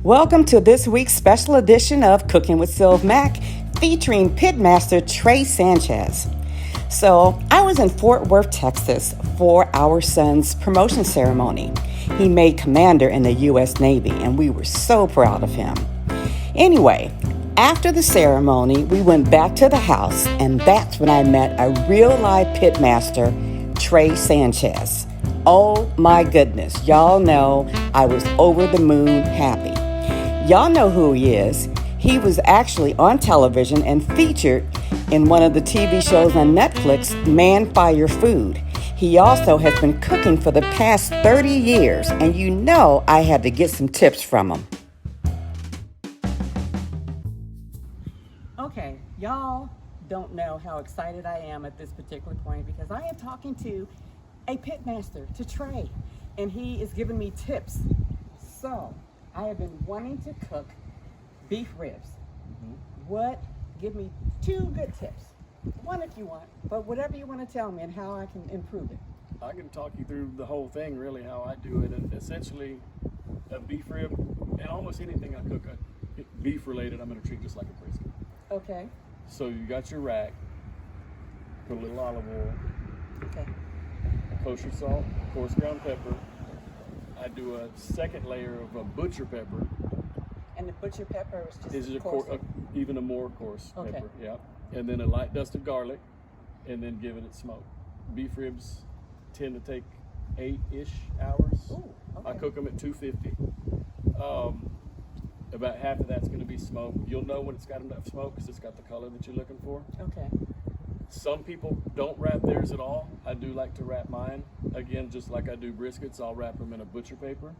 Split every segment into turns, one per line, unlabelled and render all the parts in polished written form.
Welcome to this week's special edition of Cooking with Sylv Mac, featuring Pitmaster Trey Sanchez. So, I was in Fort Worth, Texas for our son's promotion ceremony. He made commander in the U.S. Navy, and we were so proud of him. Anyway, after the ceremony, we went back to the house, and that's when I met a real-life pitmaster, Trey Sanchez. Oh my goodness, y'all know I was over the moon happy. Y'all know who he is. He was actually on television and featured in one of the TV shows on Netflix, Man Fire Food. He also has been cooking for the past 30 years, and you know I had to get some tips from him. Okay, y'all don't know how excited I am at this particular point because I am talking to a pitmaster, to Trey, and he is giving me tips. So, I have been wanting to cook beef ribs. Give me 2 good tips. One if you want, but whatever you want to tell me and how I can improve it.
I can talk you through the whole thing, really, how I do it. And essentially, a beef rib, and almost anything I cook, beef related, I'm going to treat just like a brisket.
Okay.
So you got your rack, put a little olive oil,
Okay.
kosher salt, coarse ground pepper. I do a second layer of a butcher pepper.
And the butcher pepper is just
even a more coarse
Okay.
pepper, yeah. And then a light dust of garlic, and then give it its smoke. Beef ribs tend to take 8-ish hours.
Ooh, okay.
I cook them at 250. About half of that's going to be smoke. You'll know when it's got enough smoke because it's got the color that you're looking for.
Okay.
Some people don't wrap theirs at all. I do like to wrap mine. Again, just like I do briskets, I'll wrap them in a butcher paper.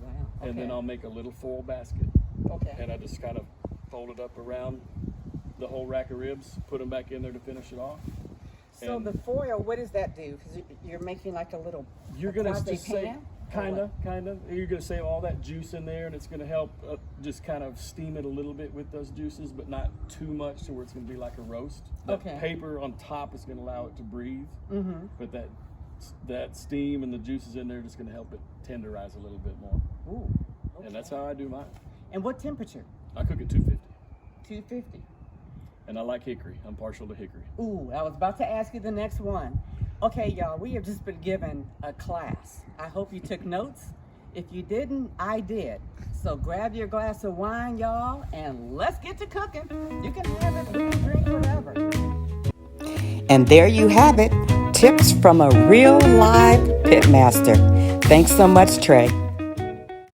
Wow. Okay.
And then I'll make a little foil basket.
Okay.
And I just kind of fold it up around the whole rack of ribs, put them back in there to finish it off.
So the foil, what does that do? Because you're making like a little
You're going to
quasi
just say,
pan?
kind of. You're going to save all that juice in there, and it's going to help just kind of steam it a little bit with those juices, but not too much to where it's going to be like a roast. That
Okay.
paper on top is going to allow it to breathe, but that steam and the juices in there are just going to help it tenderize a little bit more.
Ooh. Okay.
And that's how I do mine.
And what temperature?
I cook at 250.
250.
And I like hickory. I'm partial to hickory.
Ooh, I was about to ask you the next one. Okay, y'all, we have just been given a class. I hope you took notes. If you didn't, I did. So grab your glass of wine, y'all, and let's get to cooking. You can have it, you can drink whatever. And there you have it. Tips from a real live pitmaster. Thanks so much, Trey.